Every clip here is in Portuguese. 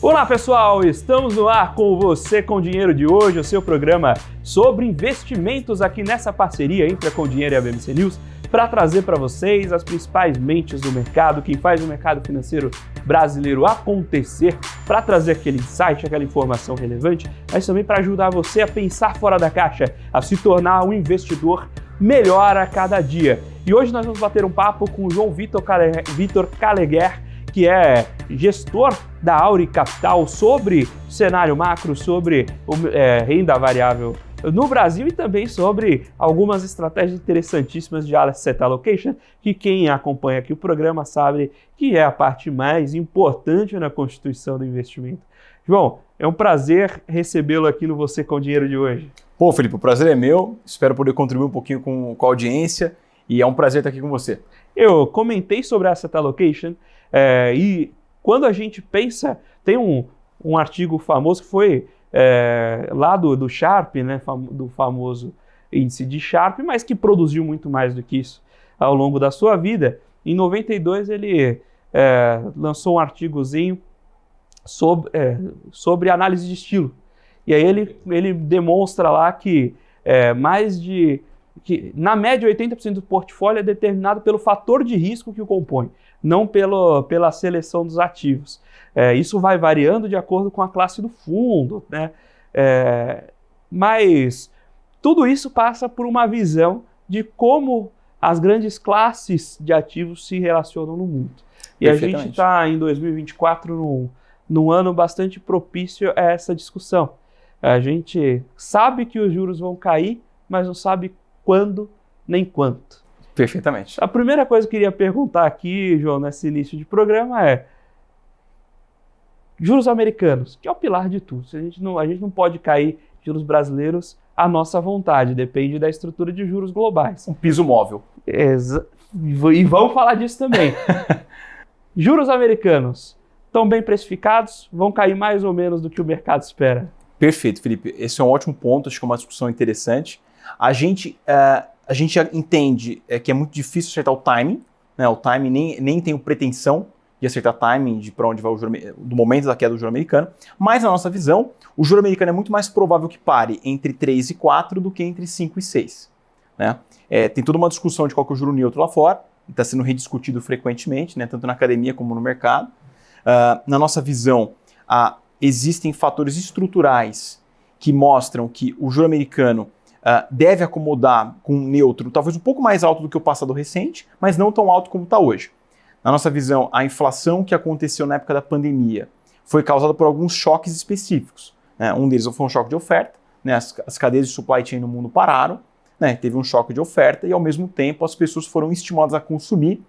Olá pessoal, estamos no ar com Você com Dinheiro de hoje, o seu programa sobre investimentos aqui nessa parceria entre a Com Dinheiro e a BMC News, para trazer para vocês as principais mentes do mercado, quem faz o mercado financeiro brasileiro acontecer, para trazer aquele insight, aquela informação relevante, mas também para ajudar você a pensar fora da caixa, a se tornar um investidor melhor a cada dia. E hoje nós vamos bater um papo com o João Vitor Caleguer, que é gestor da Auri Capital, sobre cenário macro, sobre renda variável no Brasil e também sobre algumas estratégias interessantíssimas de asset allocation, que quem acompanha aqui o programa sabe que é a parte mais importante na constituição do investimento. João, é um prazer recebê-lo aqui no Você com Dinheiro de hoje. Pô, Felipe, o prazer é meu, espero poder contribuir um pouquinho com a audiência e é um prazer estar aqui com você. Eu comentei sobre asset allocation e quando a gente pensa, tem um artigo famoso que foi lá do Sharpe, né, do famoso índice de Sharpe, mas que produziu muito mais do que isso ao longo da sua vida. Em 92 ele lançou um artigozinho sobre análise de estilo. E aí ele demonstra lá que na média 80% do portfólio é determinado pelo fator de risco que o compõe, não pela seleção dos ativos. Isso vai variando de acordo com a classe do fundo, né? Mas tudo isso passa por uma visão de como as grandes classes de ativos se relacionam no mundo. E a gente está em 2024 num ano bastante propício a essa discussão. A gente sabe que os juros vão cair, mas não sabe quando nem quanto. Perfeitamente. A primeira coisa que eu queria perguntar aqui, João, nesse início de programa é juros americanos, que é o pilar de tudo. A gente não pode cair juros brasileiros à nossa vontade, depende da estrutura de juros globais. Um piso móvel. E vamos falar disso também. Juros americanos estão bem precificados, vão cair mais ou menos do que o mercado espera? Perfeito, Felipe. Esse é um ótimo ponto, acho que é uma discussão interessante. A gente entende que é muito difícil acertar o timing, né? O timing nem tem pretensão de acertar timing de para onde vai o juro, do momento da queda do juro americano, mas na nossa visão, o juro americano é muito mais provável que pare entre 3 e 4 do que entre 5 e 6. Né? Tem toda uma discussão de qual que é o juro neutro lá fora, está sendo rediscutido frequentemente, né? Tanto na academia como no mercado. Na nossa visão, existem fatores estruturais que mostram que o juro americano deve acomodar com um neutro talvez um pouco mais alto do que o passado recente, mas não tão alto como está hoje. Na nossa visão, a inflação que aconteceu na época da pandemia foi causada por alguns choques específicos. Né? Um deles foi um choque de oferta, né? As cadeias de supply chain no mundo pararam, né? Teve um choque de oferta e ao mesmo tempo as pessoas foram estimuladas a consumir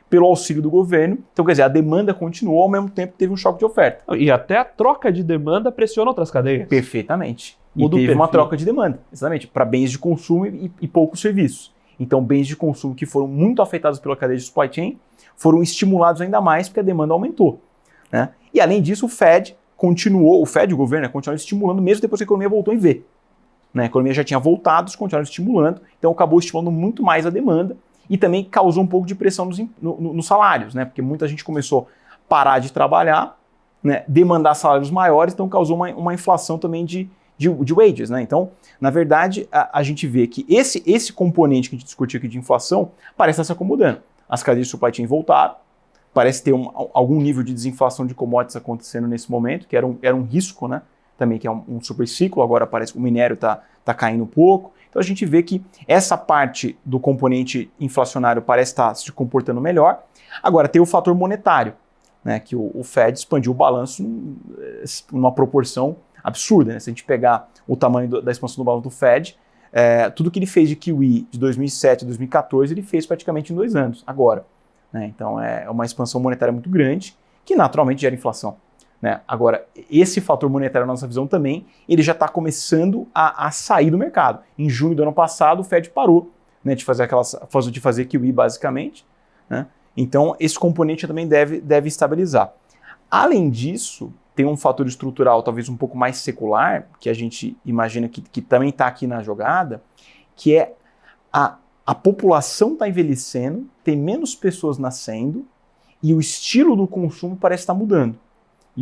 pelo auxílio do governo. Então, quer dizer, a demanda continuou, ao mesmo tempo teve um choque de oferta. E até a troca de demanda pressiona outras cadeias. Perfeitamente. E teve uma troca de demanda, exatamente, para bens de consumo e poucos serviços. Então, bens de consumo que foram muito afetados pela cadeia de supply chain foram estimulados ainda mais porque a demanda aumentou. Né? E, além disso, o governo, continuou estimulando mesmo depois que a economia voltou em V. Né? A economia já tinha voltado, eles continuaram estimulando, então acabou estimulando muito mais a demanda e também causou um pouco de pressão nos salários, né? Porque muita gente começou a parar de trabalhar, né? Demandar salários maiores, então causou uma inflação também de wages. Né? Então, na verdade, a gente vê que esse componente que a gente discutiu aqui de inflação parece estar se acomodando. As cadeias de supply chain voltaram, parece ter algum nível de desinflação de commodities acontecendo nesse momento, que era um risco, né? Também que é um super ciclo, agora parece que o minério está caindo um pouco. Então a gente vê que essa parte do componente inflacionário parece estar se comportando melhor. Agora tem o fator monetário, né, que o Fed expandiu o balanço numa proporção absurda. Né? Se a gente pegar o tamanho da expansão do balanço do Fed, tudo que ele fez de QE de 2007 a 2014, ele fez praticamente em 2 anos, agora. Né? Então é uma expansão monetária muito grande, que naturalmente gera inflação. Né? Agora, esse fator monetário, na nossa visão também, ele já está começando a sair do mercado. Em junho do ano passado, o Fed parou, né, de fazer QE basicamente. Né? Então, esse componente também deve estabilizar. Além disso, tem um fator estrutural talvez um pouco mais secular, que a gente imagina que também está aqui na jogada, que é a população está envelhecendo, tem menos pessoas nascendo e o estilo do consumo parece estar mudando.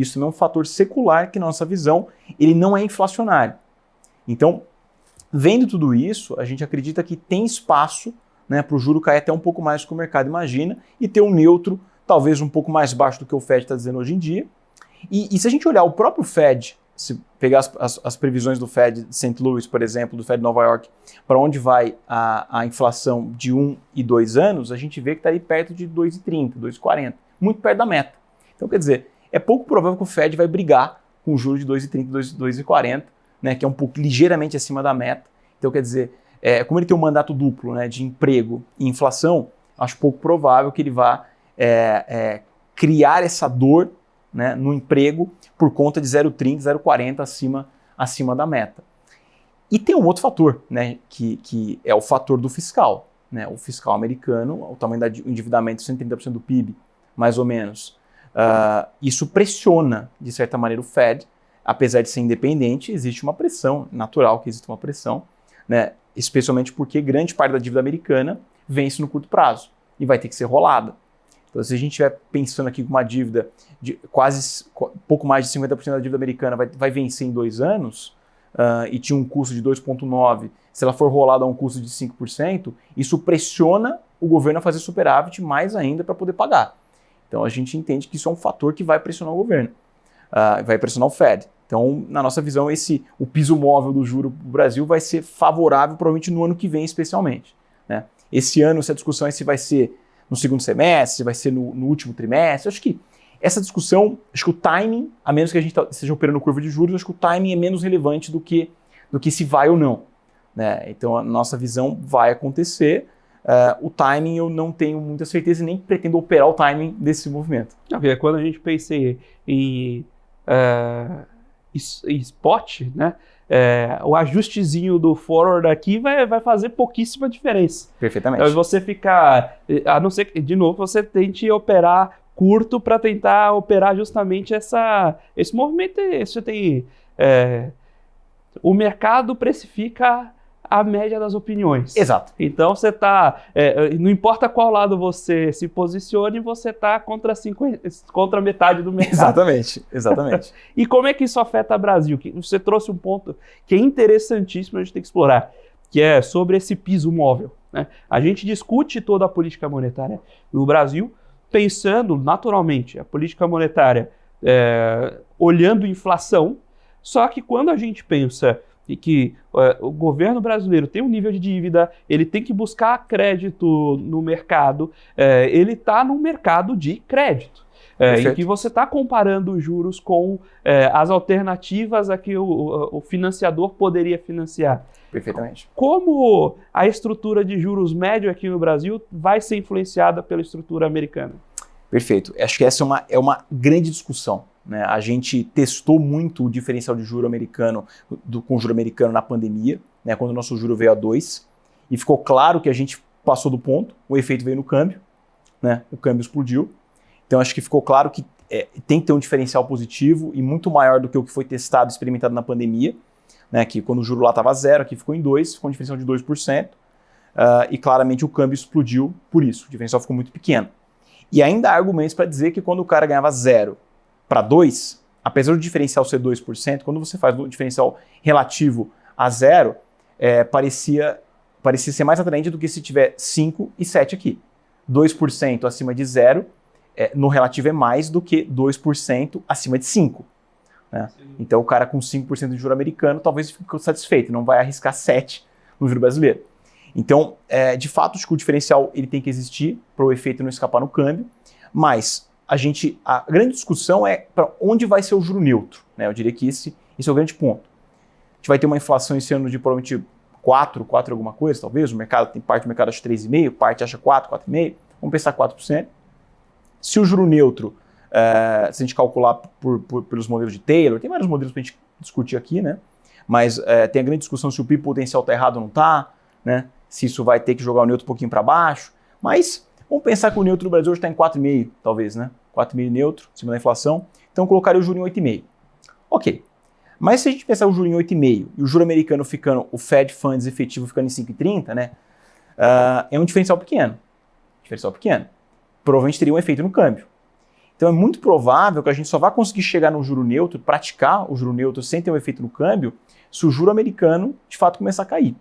Isso também é um fator secular que, na nossa visão, ele não é inflacionário. Então, vendo tudo isso, a gente acredita que tem espaço, né, para o juro cair até um pouco mais do que o mercado imagina e ter um neutro talvez um pouco mais baixo do que o Fed está dizendo hoje em dia. E se a gente olhar o próprio Fed, se pegar as previsões do Fed de St. Louis, por exemplo, do Fed de Nova York, para onde vai a inflação de 1 e 2 anos, a gente vê que está ali perto de 2,30, 2,40, muito perto da meta. Então, quer dizer, é pouco provável que o Fed vai brigar com o juro de 2,30, 2,40, né, que é um pouco ligeiramente acima da meta. Então, quer dizer, como ele tem um mandato duplo, né, de emprego e inflação, acho pouco provável que ele vá criar essa dor, né, no emprego por conta de 0,30, 0,40 acima da meta. E tem um outro fator, né, que é o fator do fiscal. Né, o fiscal americano, o tamanho do endividamento, 130% do PIB, mais ou menos. Isso pressiona, de certa maneira, o Fed. Apesar de ser independente, existe uma pressão, natural que existe uma pressão, né, especialmente porque grande parte da dívida americana vence no curto prazo e vai ter que ser rolada. Então, se a gente estiver pensando aqui com uma dívida de pouco mais de 50% da dívida americana vai vencer em 2 anos e tinha um custo de 2,9%, se ela for rolada a um custo de 5%, isso pressiona o governo a fazer superávit mais ainda para poder pagar. Então, a gente entende que isso é um fator que vai pressionar o governo, vai pressionar o Fed. Então, na nossa visão, o piso móvel do juro do Brasil vai ser favorável, provavelmente no ano que vem, especialmente. Né? Esse ano, essa discussão é se vai ser no segundo semestre, se vai ser no último trimestre. Acho que essa discussão, acho que o timing, a menos que a gente esteja operando curva de juros, acho que o timing é menos relevante do que se vai ou não. Né? Então, a nossa visão vai acontecer. O timing eu não tenho muita certeza e nem pretendo operar o timing desse movimento. Quando a gente pensa em spot, né? O ajustezinho do forward aqui vai fazer pouquíssima diferença. Perfeitamente. Então, você ficar, a não ser que, de novo, você tente operar curto para tentar operar justamente esse movimento. Você tem, o mercado precifica a média das opiniões. Exato. Então você está, não importa qual lado você se posicione, você está contra metade do mercado. Exatamente. E como é que isso afeta o Brasil? Você trouxe um ponto que é interessantíssimo, a gente tem que explorar, que é sobre esse piso móvel. Né? A gente discute toda a política monetária no Brasil, pensando naturalmente a política monetária olhando inflação, só que quando a gente pensa e que o governo brasileiro tem um nível de dívida, ele tem que buscar crédito no mercado, ele está num mercado de crédito, em que você está comparando os juros com as alternativas a que o financiador poderia financiar. Perfeitamente. Como a estrutura de juros médio aqui no Brasil vai ser influenciada pela estrutura americana? Perfeito. Acho que essa é uma grande discussão. Né? A gente testou muito o diferencial de juro americano com juro americano na pandemia, né? Quando o nosso juro veio a 2, e ficou claro que a gente passou do ponto, o efeito veio no câmbio, né? O câmbio explodiu. Então acho que ficou claro que tem que ter um diferencial positivo e muito maior do que o que foi testado e experimentado na pandemia, né? Que quando o juro lá estava 0, aqui ficou em 2, ficou um diferencial de 2%, e claramente o câmbio explodiu por isso, o diferencial ficou muito pequeno. E ainda há argumentos para dizer que quando o cara ganhava 0 para 2, apesar do diferencial ser 2%, quando você faz o diferencial relativo a 0, parecia ser mais atraente do que se tiver 5 e 7 aqui. 2% acima de 0, no relativo é mais do que 2% acima de 5. Né? Então o cara com 5% de juro americano talvez fique satisfeito, não vai arriscar 7 no juro brasileiro. Então, de fato, acho que o diferencial ele tem que existir para o efeito não escapar no câmbio, mas a grande discussão é para onde vai ser o juro neutro. Né? Eu diria que esse é o grande ponto. A gente vai ter uma inflação esse ano de provavelmente 4 alguma coisa, talvez. Tem parte do mercado acha 3,5%, parte acha 4,5%. Vamos pensar 4%. Se o juro neutro, se a gente calcular pelos modelos de Taylor, tem vários modelos para a gente discutir aqui, né? Mas tem a grande discussão se o PIB potencial está errado ou não está, né? Se isso vai ter que jogar o neutro um pouquinho para baixo. Mas vamos pensar que o neutro do Brasil hoje está em 4,5%, talvez, né? 4,5% neutro, em cima da inflação. Então eu colocaria o juro em 8,5%. Ok. Mas se a gente pensar o juro em 8,5% e o juro americano ficando, o Fed Funds efetivo ficando em 5,30%, né? É um diferencial pequeno. Provavelmente teria um efeito no câmbio. Então é muito provável que a gente só vai conseguir chegar no juro neutro, praticar o juro neutro sem ter um efeito no câmbio, se o juro americano de fato começar a cair,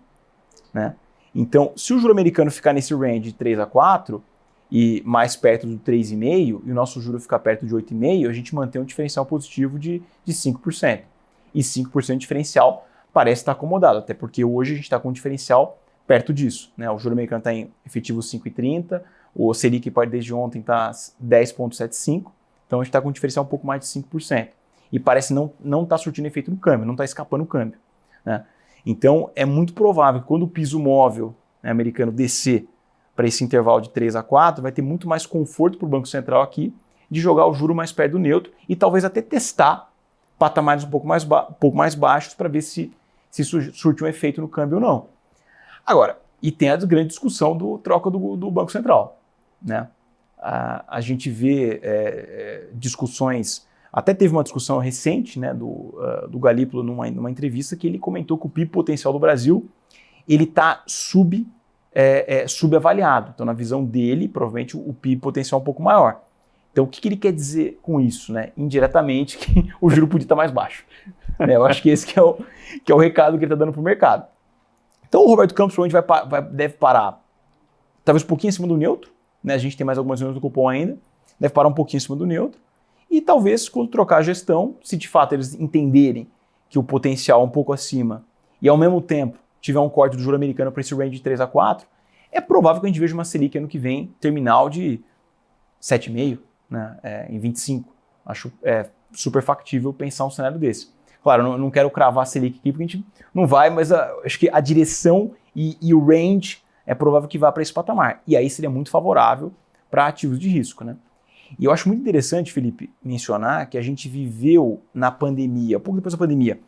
né? Então, se o juro americano ficar nesse range de 3 a 4 e mais perto do 3,5 e o nosso juro ficar perto de 8,5, a gente mantém um diferencial positivo de 5%. E 5% diferencial parece estar acomodado, até porque hoje a gente está com um diferencial perto disso, né? O juro americano está em efetivo 5,30, o Selic desde ontem está 10,75, então a gente está com um diferencial um pouco mais de 5%. E parece não estar surtindo efeito no câmbio, não está escapando o câmbio, né? Então é muito provável que quando o piso móvel, né, americano descer para esse intervalo de 3 a 4, vai ter muito mais conforto para o Banco Central aqui de jogar o juro mais perto do neutro e talvez até testar patamares um pouco mais baixos para ver se surte um efeito no câmbio ou não. Agora, e tem a grande discussão do troca do Banco Central, né? A gente vê discussões, até teve uma discussão recente, né, do Galípolo numa entrevista que ele comentou que o PIB potencial do Brasil ele está subavaliado. Então, na visão dele, provavelmente o PIB potencial é um pouco maior. Então, o que ele quer dizer com isso, né? Indiretamente, que o juro podia estar mais baixo. Eu acho que esse que é o recado que ele está dando para o mercado. Então, o Roberto Campos provavelmente deve parar talvez um pouquinho acima do neutro, né? A gente tem mais algumas reuniões do cupom ainda, deve parar um pouquinho acima do neutro. E talvez, quando trocar a gestão, se de fato eles entenderem que o potencial é um pouco acima e, ao mesmo tempo, tiver um corte do juro americano para esse range de 3 a 4, é provável que a gente veja uma Selic ano que vem terminal de 7,5, né, em 25. Acho super factível pensar um cenário desse. Claro, eu não quero cravar a Selic aqui porque a gente não vai, mas acho que a direção e o range é provável que vá para esse patamar. E aí seria muito favorável para ativos de risco, né? E eu acho muito interessante, Felipe, mencionar que a gente viveu na pandemia, pouco depois da pandemia,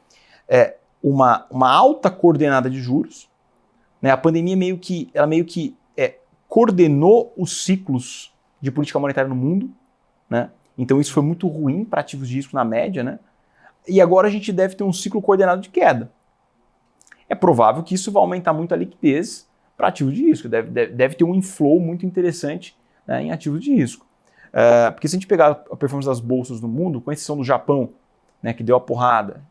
uma alta coordenada de juros, né? A pandemia meio que coordenou os ciclos de política monetária no mundo, né? Então isso foi muito ruim para ativos de risco na média, né? E agora a gente deve ter um ciclo coordenado de queda. É provável que isso vai aumentar muito a liquidez para ativos de risco, deve ter um inflow muito interessante, né, em ativos de risco. Porque se a gente pegar a performance das bolsas do mundo, com exceção do Japão, né, que deu a porrada,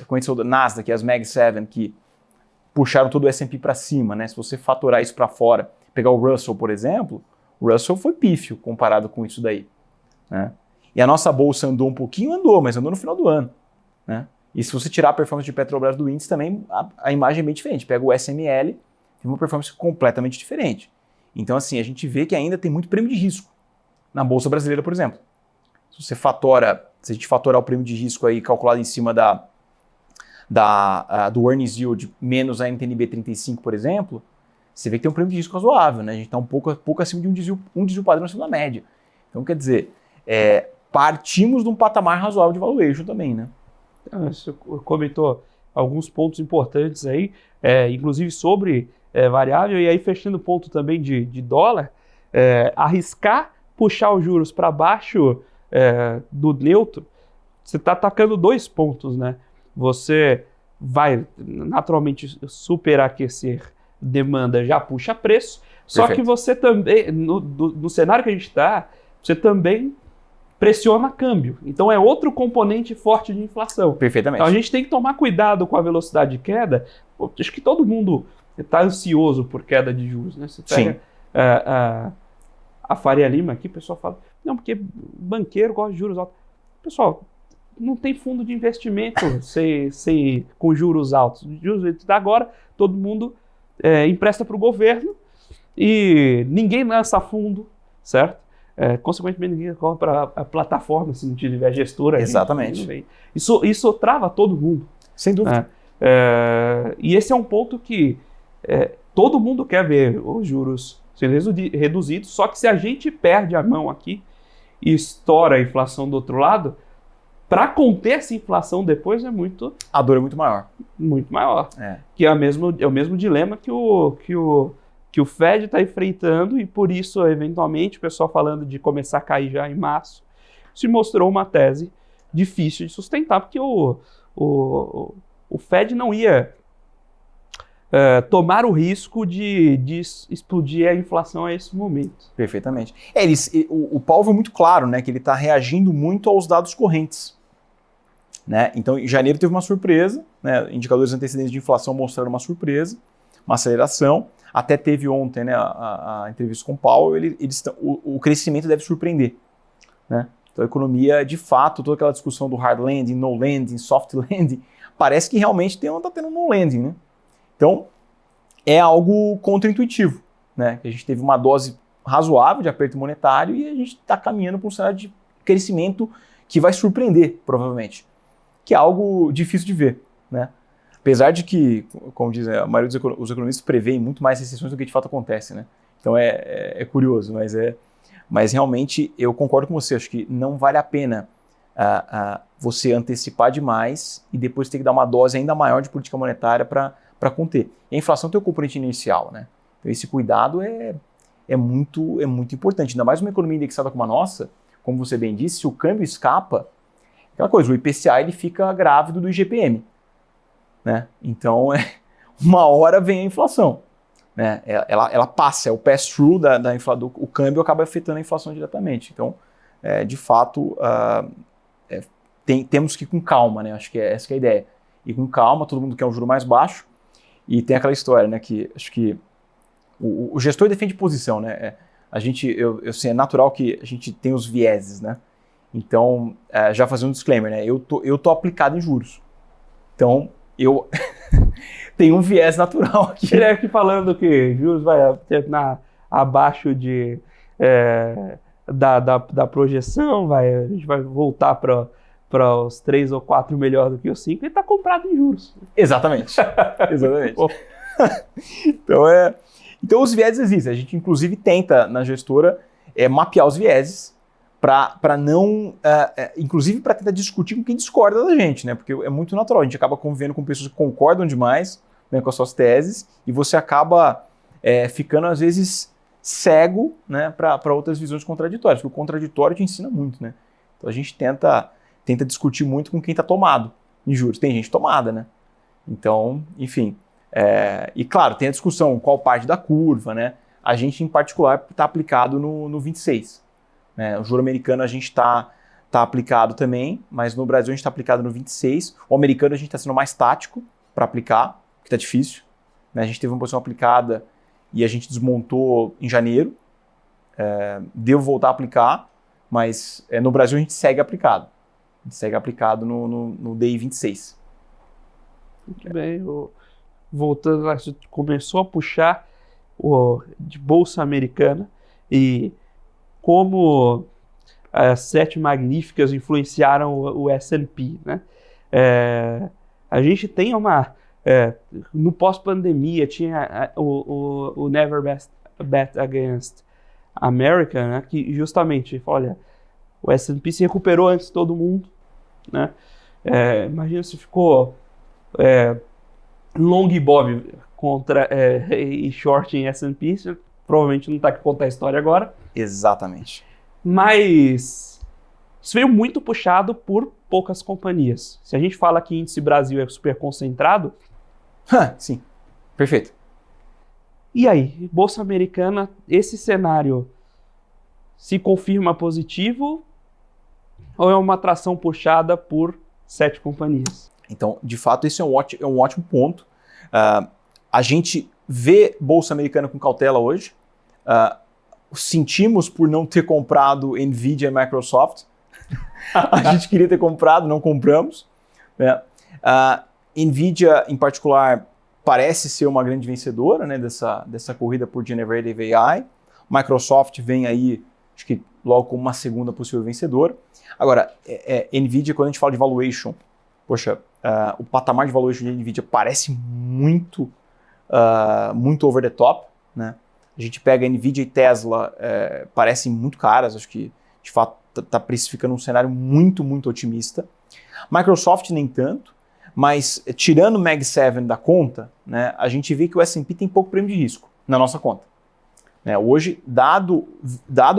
com exceção da Nasdaq, as Mag 7, que puxaram todo o S&P para cima, né? Se você fatorar isso para fora, pegar o Russell, por exemplo, o Russell foi pífio comparado com isso daí, né? E a nossa bolsa andou um pouquinho, mas andou no final do ano, né? E se você tirar a performance de Petrobras do índice também, a imagem é bem diferente. Pega o SML, tem uma performance completamente diferente. Então, assim, a gente vê que ainda tem muito prêmio de risco na Bolsa Brasileira, por exemplo. Se a gente fatorar o prêmio de risco aí calculado em cima do earnings yield menos a NTNB 35, por exemplo, você vê que tem um prêmio de risco razoável, né? A gente está um pouco acima de um desvio padrão acima da média. Então, quer dizer, partimos de um patamar razoável de valuation também, né? Você comentou alguns pontos importantes aí, inclusive sobre variável, e aí fechando o ponto também de dólar, arriscar puxar os juros para baixo do neutro, você está atacando 2 pontos, né? Você vai naturalmente superaquecer demanda, já puxa preço, só Perfeito. que você também, no cenário que a gente está, você também pressiona câmbio. Então é outro componente forte de inflação. Perfeitamente. Então a gente tem que tomar cuidado com a velocidade de queda. Acho que todo mundo está ansioso por queda de juros, né? Você pega a Faria Lima aqui, o pessoal fala, não, porque banqueiro gosta de juros altos. Pessoal, não tem fundo de investimento com juros altos. Agora todo mundo empresta para o governo e ninguém lança fundo, certo? Consequentemente, ninguém compra a plataforma se não tiver gestora. Exatamente. Isso trava todo mundo. Sem dúvida. E esse é um ponto que todo mundo quer ver os juros sendo reduzidos, só que se a gente perde a mão aqui e estoura a inflação do outro lado, para conter essa inflação depois a dor é muito maior. Muito maior. Que é o mesmo dilema que o Fed está enfrentando, e por isso, eventualmente, o pessoal falando de começar a cair já em março, se mostrou uma tese difícil de sustentar, porque o Fed não ia tomar o risco de explodir a inflação a esse momento. Perfeitamente. O Powell foi muito claro, né, que ele está reagindo muito aos dados correntes. Né? Então, em janeiro teve uma surpresa, né, indicadores antecedentes de inflação mostraram uma surpresa, uma aceleração. Até teve ontem, né, a entrevista com o Powell, o crescimento deve surpreender. Né? Então, a economia, de fato, toda aquela discussão do hard landing, no landing, soft landing, parece que realmente está tendo no landing. Né? Então, é algo contraintuitivo. Né? A gente teve uma dose razoável de aperto monetário e a gente está caminhando para um cenário de crescimento que vai surpreender, provavelmente. Que é algo difícil de ver. Né? Apesar de que, como dizem, a maioria dos economistas preveem muito mais recessões do que de fato acontece. Né? Então, é curioso, mas realmente eu concordo com você. Acho que não vale a pena você antecipar demais e depois ter que dar uma dose ainda maior de política monetária para conter. E a inflação tem o componente inicial, né? Então esse cuidado é muito importante. Ainda mais uma economia indexada como a nossa, como você bem disse, se o câmbio escapa, aquela coisa, o IPCA ele fica grávido do IGPM. Né? Então, uma hora vem a inflação. Né? Ela passa, é o pass-through da inflação, o câmbio acaba afetando a inflação diretamente. Então, de fato, temos que ir com calma, né? Acho que essa que é a ideia. Ir com calma, todo mundo quer um juro mais baixo, e tem aquela história, né, que acho que o gestor defende posição, né? Eu sei, é natural que a gente tem os vieses, né? Então, já fazendo um disclaimer, né? Eu tô aplicado em juros. Então, eu tenho um viés natural aqui. Ele é aqui falando que juros vai ter abaixo da projeção, a gente vai voltar para os 3 ou 4 melhor do que os 5, e está comprado em juros. Exatamente. Exatamente. Então os vieses existem. A gente, inclusive, tenta, na gestora, mapear os vieses para não... inclusive, para tentar discutir com quem discorda da gente, né? Porque é muito natural. A gente acaba convivendo com pessoas que concordam demais, né, com as suas teses, e você acaba ficando, às vezes, cego, né, para outras visões contraditórias. Porque o contraditório te ensina muito, né? Então a gente tenta discutir muito com quem está tomado em juros. Tem gente tomada, né? Então, enfim. E claro, tem a discussão qual parte da curva, né? A gente, em particular, está aplicado no 26. Né? O juro americano a gente está aplicado também, mas no Brasil a gente está aplicado no 26. O americano a gente está sendo mais tático para aplicar, porque está difícil. Né? A gente teve uma posição aplicada e a gente desmontou em janeiro. Devo voltar a aplicar, mas no Brasil a gente segue aplicado. A gente segue aplicado no DI 26. Muito bem. Voltando lá, você começou a puxar de Bolsa Americana e como as 7 magníficas influenciaram o S&P, né? A gente tem no pós-pandemia tinha o Never Bet Against America, né? Que justamente, olha, o S&P se recuperou antes de todo mundo, né? Imagina se ficou long Bob e short em S&P, você provavelmente não está aqui contar a história agora. Exatamente. Mas isso veio muito puxado por poucas companhias. Se a gente fala que índice Brasil é super concentrado... Sim, perfeito. E aí, Bolsa Americana, esse cenário se confirma positivo ou é uma atração puxada por 7 companhias? Então, de fato, esse é um ótimo ponto. A gente vê Bolsa Americana com cautela hoje. Sentimos por não ter comprado Nvidia e Microsoft. A gente queria ter comprado, não compramos. Né? Nvidia, em particular, parece ser uma grande vencedora, né, dessa corrida por Generative AI. Microsoft vem aí, acho que logo como uma segunda possível vencedora. Agora, Nvidia, quando a gente fala de valuation, poxa, o patamar de valuation de Nvidia parece muito over the top, né? A gente pega Nvidia e Tesla, parecem muito caras, acho que de fato está precificando um cenário muito, muito otimista. Microsoft nem tanto, mas tirando o Mag 7 da conta, né, a gente vê que o S&P tem pouco prêmio de risco na nossa conta. Né? Hoje, dado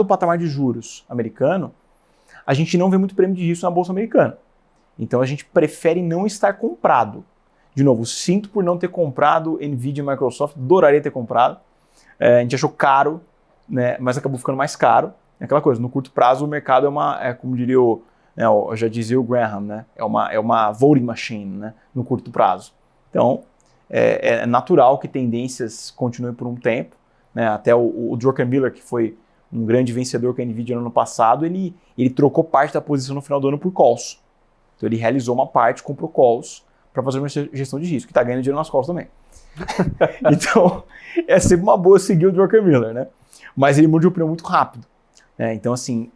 o patamar de juros americano, a gente não vê muito prêmio de risco na Bolsa Americana. Então a gente prefere não estar comprado. De novo, sinto por não ter comprado NVIDIA e Microsoft, adoraria ter comprado. A gente achou caro, né, mas acabou ficando mais caro. É aquela coisa, no curto prazo o mercado como diria já dizia o Graham, né, é uma voting machine, né, no curto prazo. Então, é natural que tendências continuem por um tempo, né, até o Druckenmiller, que foi um grande vencedor com a NVIDIA no ano passado, ele trocou parte da posição no final do ano por calls. Então ele realizou uma parte, comprou calls para fazer uma gestão de risco, que está ganhando dinheiro nas calls também. Então, é sempre uma boa seguir o Druckenmiller, né? Mas ele muda de opinião muito rápido. Né? Então, assim,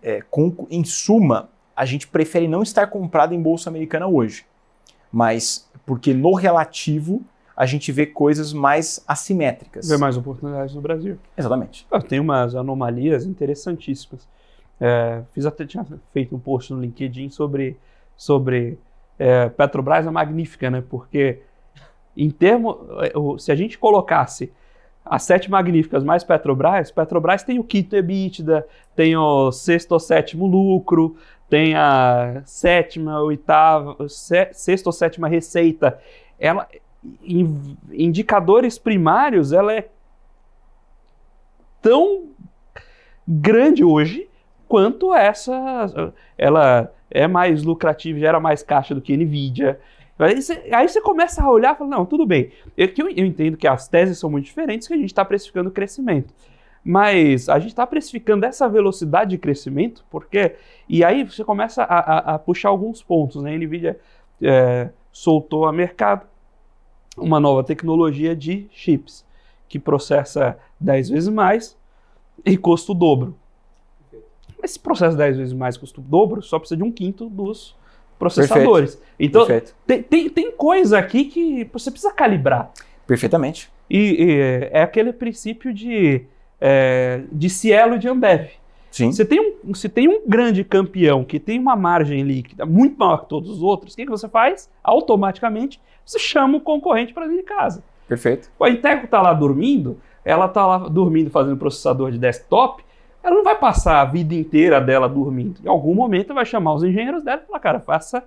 em suma, a gente prefere não estar comprado em bolsa americana hoje. Mas porque no relativo, a gente vê coisas mais assimétricas. Vê mais oportunidades no Brasil. Exatamente. Tem umas anomalias interessantíssimas. Tinha feito um post no LinkedIn sobre Petrobras é magnífica, né? Porque se a gente colocasse as 7 magníficas mais Petrobras tem o quinto EBITDA, tem o sexto ou sétimo lucro, tem a sexta ou sétima receita. Ela, em indicadores primários, ela é tão grande hoje quanto essa. Ela é mais lucrativa, gera mais caixa do que NVIDIA. Aí você começa a olhar e fala, não, tudo bem. Eu entendo que as teses são muito diferentes, que a gente está precificando o crescimento. Mas a gente está precificando essa velocidade de crescimento, porque... E aí você começa a puxar alguns pontos, né? A NVIDIA soltou a mercado uma nova tecnologia de chips, que processa 10 vezes mais e custa o dobro. Esse processo 10 vezes mais custa o dobro, só precisa de 1/5 dos processadores. Perfeito. Então, tem coisa aqui que você precisa calibrar. Perfeitamente. E é aquele princípio de Cielo e de Ambev. Sim. Se tem um grande campeão que tem uma margem líquida muito maior que todos os outros, o que você faz? Automaticamente, você chama o concorrente para dentro de casa. Perfeito. A Inteco está lá dormindo, ela está lá dormindo fazendo processador de desktop, ela não vai passar a vida inteira dela dormindo. Em algum momento ela vai chamar os engenheiros dela e falar, cara, faça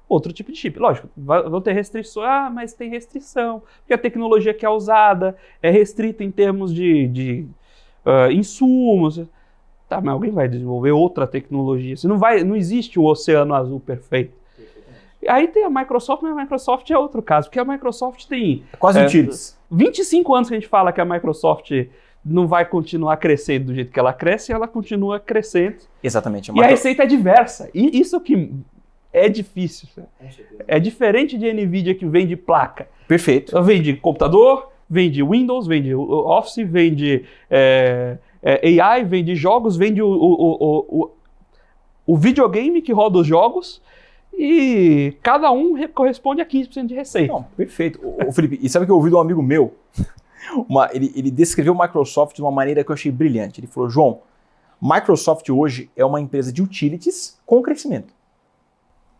outro tipo de chip. Lógico, vão ter restrições, mas tem restrição, porque a tecnologia que é usada é restrita em termos de insumos. Tá, mas alguém vai desenvolver outra tecnologia. Não existe o oceano azul perfeito. Aí tem a Microsoft, mas a Microsoft é outro caso, porque a Microsoft tem... Quase mentiras. 25 anos que a gente fala que a Microsoft não vai continuar crescendo do jeito que ela cresce, e ela continua crescendo. Exatamente. E a receita é diversa. E isso que é difícil. É diferente de NVIDIA, que vende placa. Perfeito. Ela vende computador, vende Windows, vende Office, vende AI, vende jogos, vende o videogame que roda os jogos, e cada um corresponde a 15% de receita. Não, perfeito. Felipe, e sabe que eu ouvi de um amigo meu? Ele descreveu o Microsoft de uma maneira que eu achei brilhante. Ele falou, João, Microsoft hoje é uma empresa de utilities com crescimento.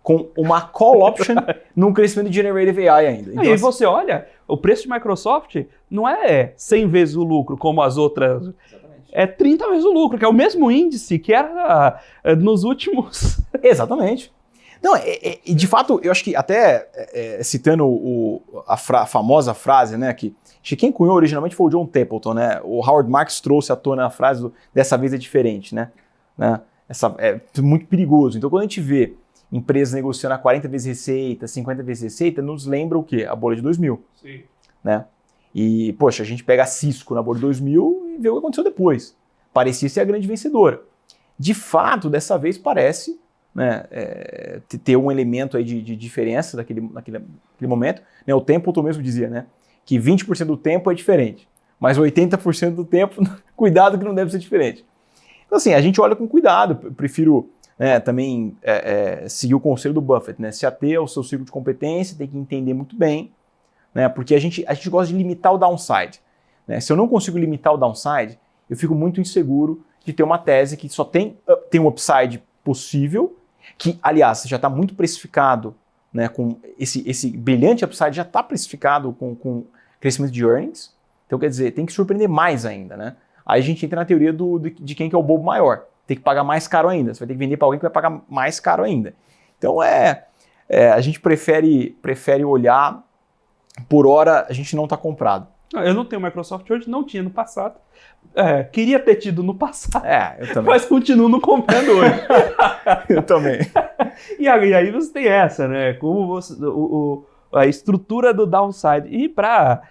Com uma call option num crescimento de Generative AI ainda. Então, aí você olha, o preço de Microsoft não é 100 vezes o lucro como as outras. Exatamente. É 30 vezes o lucro, que é o mesmo índice que era nos últimos... Exatamente. Não, de fato, eu acho que até citando a famosa frase, né, que quem cunhou originalmente foi o John Templeton, né? O Howard Marks trouxe à tona a frase dessa vez é diferente, né? É muito perigoso. Então, quando a gente vê empresas negociando a 40 vezes receita, 50 vezes receita, nos lembra o quê? A bolha de 2000. Sim. Né? E, poxa, a gente pega a Cisco na bolha de 2000 e vê o que aconteceu depois. Parecia ser a grande vencedora. De fato, dessa vez parece, né, ter um elemento aí de diferença naquele momento. Né? O Templeton mesmo dizia, né, que 20% do tempo é diferente, mas 80% do tempo, cuidado que não deve ser diferente. Então, assim, a gente olha com cuidado. Eu prefiro... também seguir o conselho do Buffett, né? Se ater ao seu ciclo de competência, tem que entender muito bem, né? Porque a gente gosta de limitar o downside. Né? Se eu não consigo limitar o downside, eu fico muito inseguro de ter uma tese que só tem um upside possível, que, aliás, já está muito precificado, né? Com esse brilhante upside já está precificado com crescimento de earnings. Então, quer dizer, tem que surpreender mais ainda, né? Aí a gente entra na teoria de quem que é o bobo maior. Tem que pagar mais caro ainda. Você vai ter que vender para alguém que vai pagar mais caro ainda. Então, a gente prefere olhar por hora a gente não está comprado. Eu não tenho Microsoft hoje, não tinha no passado. Queria ter tido no passado, eu também. Mas continuo não comprando hoje. Eu também. E aí você tem essa, né? Como a estrutura do downside. E para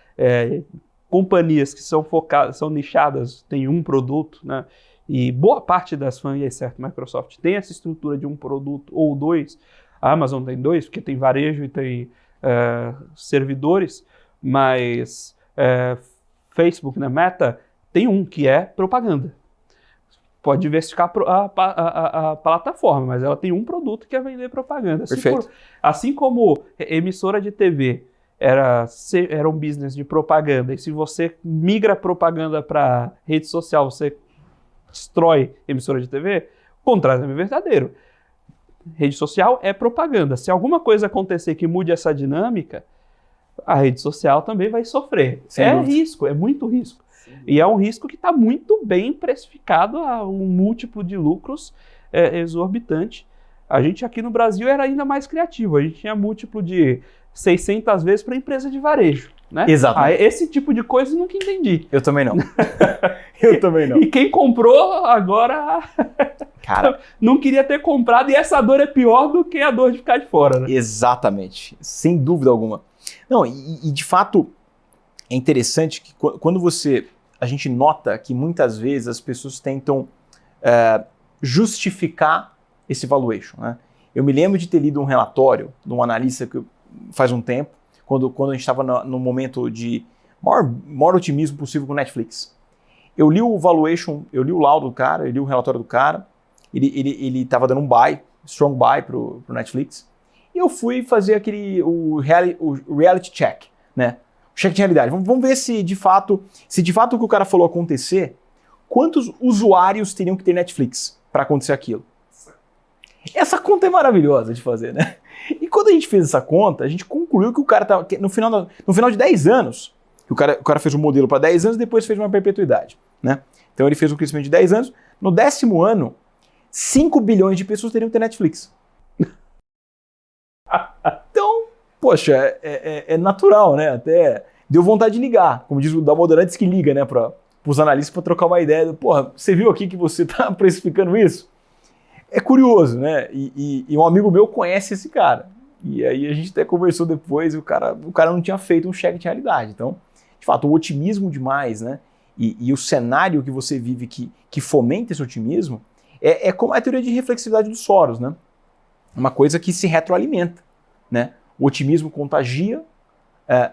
companhias que são focadas, são nichadas, tem um produto, né? E boa parte das famílias, certo, Microsoft tem essa estrutura de um produto ou dois. A Amazon tem dois, porque tem varejo e tem servidores, mas Facebook, né, Meta, tem um que é propaganda. Pode diversificar a plataforma, mas ela tem um produto que é vender propaganda. Perfeito. Assim como emissora de TV era um business de propaganda, e se você migra propaganda para rede social, você destrói emissora de TV, o contrário é verdadeiro. Rede social é propaganda. Se alguma coisa acontecer que mude essa dinâmica, a rede social também vai sofrer. Risco, é muito risco. E é um risco que está muito bem precificado a um múltiplo de lucros exorbitante. A gente aqui no Brasil era ainda mais criativo. A gente tinha múltiplo de 600 vezes para empresa de varejo. Né? Exato. Esse tipo de coisa eu nunca entendi. Eu também não. Eu também não. E quem comprou agora Cara, não queria ter comprado, e essa dor é pior do que a dor de ficar de fora. Né? Exatamente. Sem dúvida alguma. Não, e de fato é interessante que quando a gente nota que muitas vezes as pessoas tentam justificar esse valuation. Né? Eu me lembro de ter lido um relatório de um analista que faz um tempo, quando a gente estava no momento de maior otimismo possível com o Netflix. Eu li o valuation, eu li o laudo do cara, eu li o relatório do cara, ele estava dando um strong buy pro Netflix, e eu fui fazer o reality check, né? O check de realidade. Vamos ver se de fato o que o cara falou acontecer, quantos usuários teriam que ter Netflix para acontecer aquilo. Essa conta é maravilhosa de fazer, né? E quando a gente fez essa conta, a gente concluiu que o cara estava no final de 10 anos, que o cara fez um modelo para 10 anos e depois fez uma perpetuidade, né? Então ele fez um crescimento de 10 anos. No 10º ano, 5 bilhões de pessoas teriam que ter Netflix. Então, poxa, é natural, né? Até deu vontade de ligar. Como diz o Damodaran, diz que liga, né? Para os analistas para trocar uma ideia. Porra, você viu aqui que você está precificando isso? É curioso, né? E um amigo meu conhece esse cara. E aí a gente até conversou depois e o cara não tinha feito um check de realidade. Então, de fato, o otimismo demais, né? E o cenário que você vive que fomenta esse otimismo é como a teoria de reflexividade do Soros, né? Uma coisa que se retroalimenta, né? O otimismo contagia,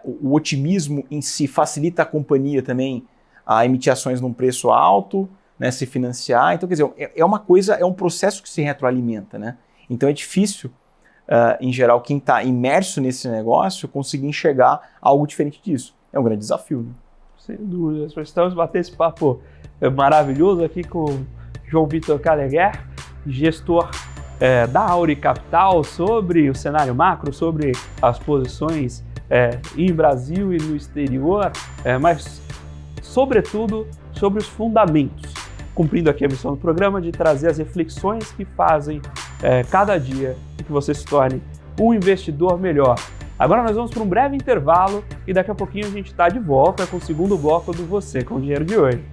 o otimismo em si facilita a companhia também a emitir ações num preço alto, né, se financiar. Então, quer dizer, é um processo que se retroalimenta, né? Então é difícil, em geral, quem está imerso nesse negócio conseguir enxergar algo diferente disso. É um grande desafio, né? Sem dúvida. Estamos batendo esse papo maravilhoso aqui com o João Vitor Caleguer, gestor da Auri Capital, sobre o cenário macro, sobre as posições em Brasil e no exterior, mas, sobretudo, sobre os fundamentos. Cumprindo aqui a missão do programa de trazer as reflexões que fazem cada dia que você se torne um investidor melhor. Agora nós vamos para um breve intervalo e daqui a pouquinho a gente está de volta com o segundo bloco do Você com Dinheiro de hoje.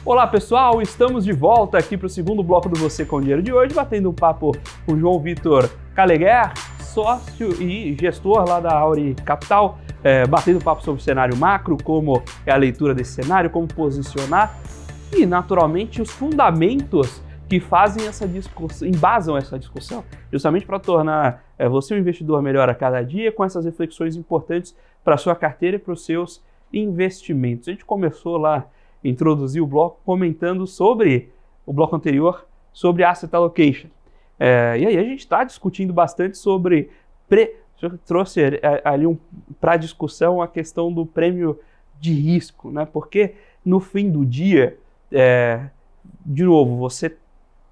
Olá pessoal, estamos de volta aqui para o segundo bloco do Você com Dinheiro de hoje, batendo um papo com o João Vitor Caleguer, sócio e gestor lá da Auri Capital, batendo papo sobre o cenário macro, como é a leitura desse cenário, como posicionar e, naturalmente, os fundamentos que fazem essa discussão, embasam essa discussão, justamente para tornar você um investidor melhor a cada dia, com essas reflexões importantes para a sua carteira e para os seus investimentos. A gente começou lá, introduzir o bloco comentando sobre o bloco anterior, sobre asset allocation. E aí a gente está discutindo bastante sobre... Eu trouxe ali para discussão a questão do prêmio de risco, né? Porque no fim do dia, de novo, você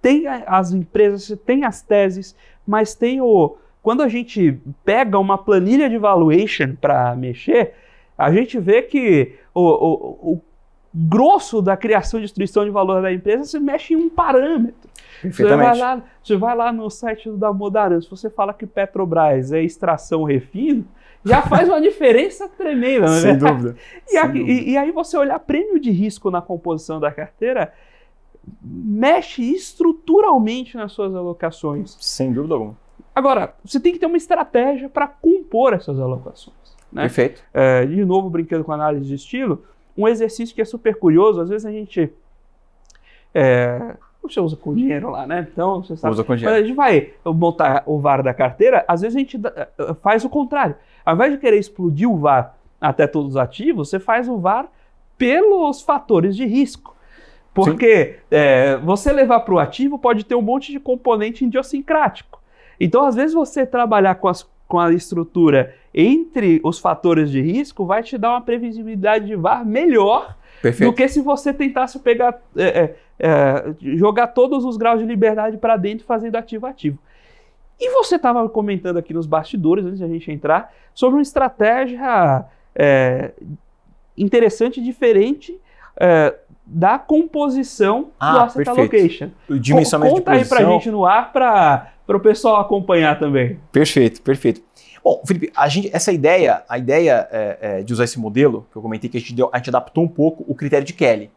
tem as empresas, você tem as teses, mas tem quando a gente pega uma planilha de valuation para mexer, a gente vê que o grosso da criação e destruição de valor da empresa se mexe em um parâmetro. Você vai lá no site da Modaran, se você fala que Petrobras é extração refino, já faz uma diferença tremenda, né? Sem dúvida. E aí você olhar prêmio de risco na composição da carteira, mexe estruturalmente nas suas alocações. Sem dúvida alguma. Agora, você tem que ter uma estratégia para compor essas alocações. Né? Perfeito. De novo, brincando com análise de estilo, um exercício que é super curioso, às vezes a gente... você usa com dinheiro lá, né? Então, você sabe. Usa com dinheiro. Quando a gente vai montar o VAR da carteira, às vezes a gente faz o contrário. Ao invés de querer explodir o VAR até todos os ativos, você faz o VAR pelos fatores de risco. Porque você levar para o ativo pode ter um monte de componente idiosincrático. Então, às vezes, você trabalhar com a estrutura entre os fatores de risco vai te dar uma previsibilidade de VAR melhor. Perfeito. Do que se você tentasse pegar, jogar todos os graus de liberdade para dentro fazendo ativo-ativo. E você estava comentando aqui nos bastidores, antes de a gente entrar, sobre uma estratégia interessante e diferente da composição do Asset Allocation. O dimensionamento Conta de posição. Aí pra gente no ar para o pessoal acompanhar também. Perfeito, perfeito. Bom, Felipe, a ideia de usar esse modelo, que eu comentei que a gente adaptou um pouco o critério de Kelly,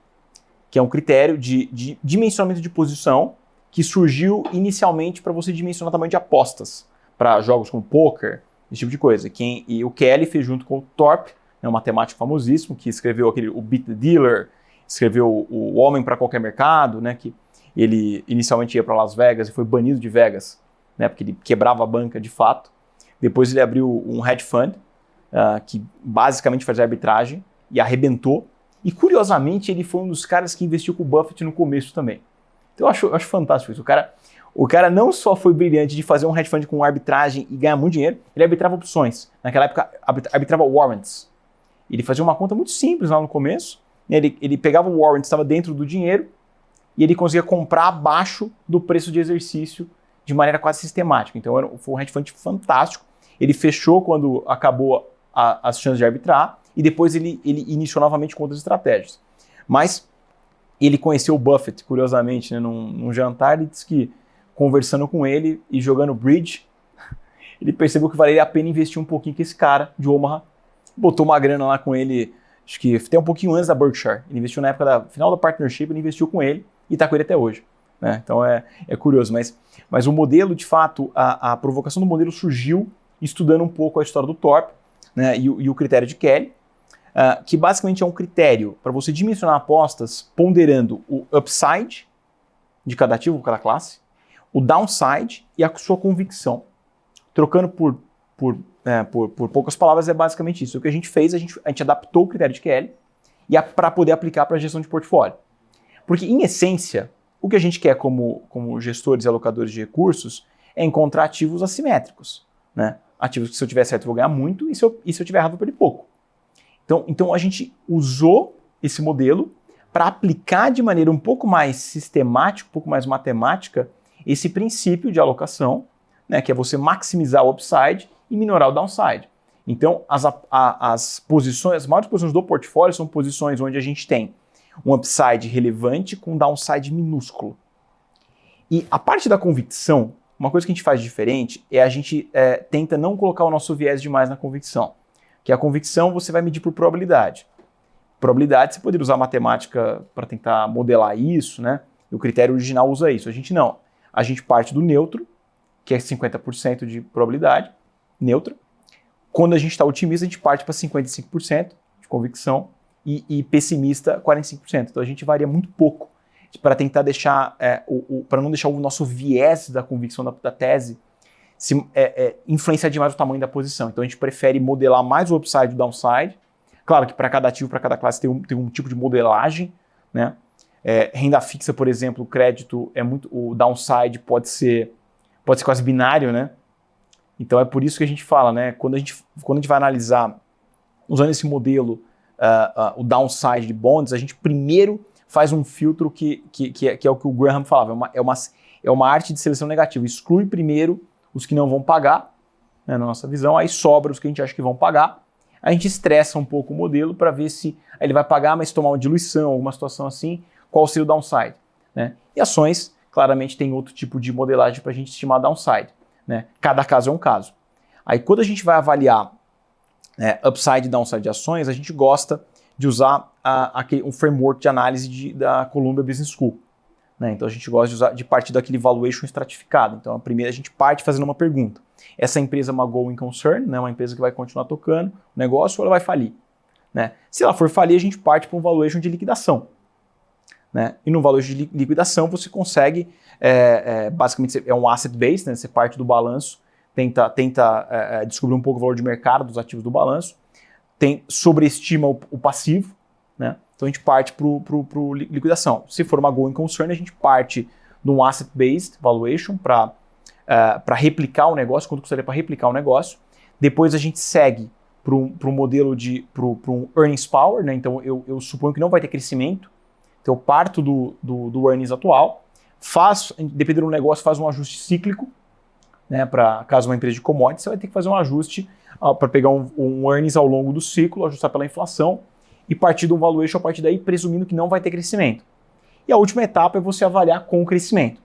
que é um critério de dimensionamento de posição que surgiu inicialmente para você dimensionar o tamanho de apostas para jogos como poker, esse tipo de coisa. E o Kelly fez junto com o Thorpe, um matemático famosíssimo, que escreveu o Beat the Dealer, escreveu o Homem para Qualquer Mercado, né, que ele inicialmente ia para Las Vegas e foi banido de Vegas, né, porque ele quebrava a banca de fato. Depois ele abriu um hedge fund, que basicamente fazia arbitragem, e arrebentou. E curiosamente ele foi um dos caras que investiu com o Buffett no começo também. Então eu acho fantástico isso. O cara não só foi brilhante de fazer um hedge fund com arbitragem e ganhar muito dinheiro, ele arbitrava opções. Naquela época arbitrava warrants. Ele fazia uma conta muito simples lá no começo. Ele pegava o warrant, estava dentro do dinheiro, e ele conseguia comprar abaixo do preço de exercício de maneira quase sistemática. Então foi um hedge fund fantástico. Ele fechou quando acabou as chances de arbitrar e depois ele iniciou novamente com outras estratégias. Mas ele conheceu o Buffett, curiosamente, né, num jantar. Ele disse que, conversando com ele e jogando bridge, ele percebeu que valeria a pena investir um pouquinho com esse cara de Omaha. Botou uma grana lá com ele, acho que até um pouquinho antes da Berkshire. Ele investiu na época final da partnership, ele investiu com ele e está com ele até hoje. Né? Então é curioso. Mas o modelo, de fato, a provocação do modelo surgiu estudando um pouco a história do Thorpe, né, e o critério de Kelly, que basicamente é um critério para você dimensionar apostas ponderando o upside de cada ativo, cada classe, o downside e a sua convicção. Trocando por poucas palavras, é basicamente isso. O que a gente fez, a gente adaptou o critério de Kelly para poder aplicar para a gestão de portfólio. Porque, em essência, o que a gente quer como gestores e alocadores de recursos é encontrar ativos assimétricos, né? Ativos que, se eu tiver certo, eu vou ganhar muito, e se eu tiver errado, eu vou perder pouco. Então a gente usou esse modelo para aplicar de maneira um pouco mais sistemática, um pouco mais matemática, esse princípio de alocação, né, que é você maximizar o upside e minorar o downside. Então, as maiores posições do portfólio são posições onde a gente tem um upside relevante com um downside minúsculo. E a parte da convicção, uma coisa que a gente faz diferente é a gente tenta não colocar o nosso viés demais na convicção. Que a convicção você vai medir por probabilidade. Probabilidade, você poderia usar matemática para tentar modelar isso, né? E o critério original usa isso. A gente não. A gente parte do neutro, que é 50% de probabilidade, neutra. Quando a gente está otimista, a gente parte para 55% de convicção e pessimista, 45%. Então a gente varia muito pouco para tentar deixar, para não deixar o nosso viés da convicção da tese influenciar demais o tamanho da posição. Então a gente prefere modelar mais o upside e o downside. Claro que para cada ativo, para cada classe tem um tipo de modelagem, né? Renda fixa, por exemplo, o crédito o downside pode ser quase binário, né? Então é por isso que a gente fala, né? Quando a gente vai analisar, usando esse modelo, o downside de bonds, a gente primeiro faz um filtro que é o que o Graham falava, é uma arte de seleção negativa. Exclui primeiro os que não vão pagar, né, na nossa visão, aí sobra os que a gente acha que vão pagar. A gente estressa um pouco o modelo para ver se ele vai pagar, mas tomar uma diluição, alguma situação assim, qual seria o downside. Né? E ações claramente tem outro tipo de modelagem para a gente estimar downside, né? Cada caso é um caso. Aí quando a gente vai avaliar upside e downside de ações, a gente gosta de usar um framework de análise da Columbia Business School, né? Então a gente gosta de partir daquele valuation estratificado. Então a primeira a gente parte fazendo uma pergunta. Essa empresa é uma going concern, né? Uma empresa que vai continuar tocando o negócio ou ela vai falir? Né? Se ela for falir, a gente parte para um valuation de liquidação. Né? E no valuation de liquidação você consegue, basicamente é um asset base, né? Você parte do balanço, tenta descobrir um pouco o valor de mercado dos ativos do balanço, sobreestima o passivo, né? Então a gente parte para liquidação. Se for uma going concern, a gente parte de um asset based valuation para replicar o negócio, quanto custaria para replicar o negócio. Depois a gente segue para um modelo para um earnings power, né? Então eu suponho que não vai ter crescimento, então eu parto do earnings atual, dependendo do negócio, faz um ajuste cíclico, né? Para caso uma empresa de commodities, você vai ter que fazer um ajuste para pegar um earnings ao longo do ciclo, ajustar pela inflação e partir de um valuation a partir daí, presumindo que não vai ter crescimento. E a última etapa é você avaliar com o crescimento.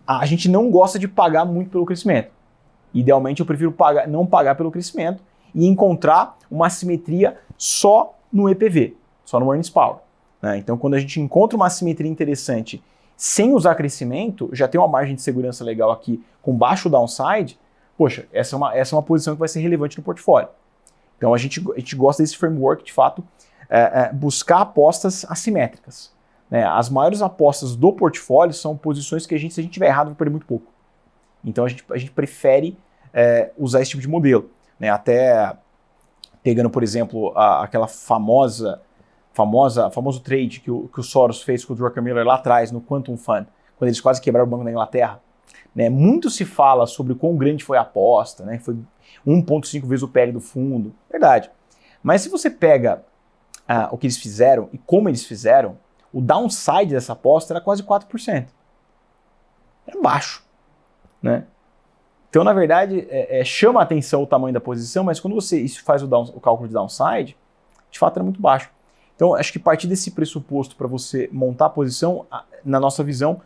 A gente não gosta de pagar muito pelo crescimento. Idealmente eu prefiro não pagar pelo crescimento e encontrar uma assimetria só no EPV, só no earnings power, né? Então quando a gente encontra uma assimetria interessante sem usar crescimento, já tem uma margem de segurança legal aqui com baixo downside, poxa, essa é uma posição que vai ser relevante no portfólio. Então a gente gosta desse framework, de fato, buscar apostas assimétricas, né? As maiores apostas do portfólio são posições que se a gente tiver errado, vai perder muito pouco. Então a gente prefere usar esse tipo de modelo, né? Até pegando, por exemplo, aquela famoso trade que o Soros fez com o Druckenmiller lá atrás no Quantum Fund, quando eles quase quebraram o Banco da Inglaterra, né? Muito se fala sobre quão grande foi a aposta, né? Foi 1,5 vezes o PL do fundo, verdade. Mas se você pega o que eles fizeram e como eles fizeram, o downside dessa aposta era quase 4%. Era baixo, né? Então, na verdade, chama a atenção o tamanho da posição, mas quando você faz o cálculo de downside, de fato era muito baixo. Então, acho que partir desse pressuposto para você montar a posição, na nossa visão,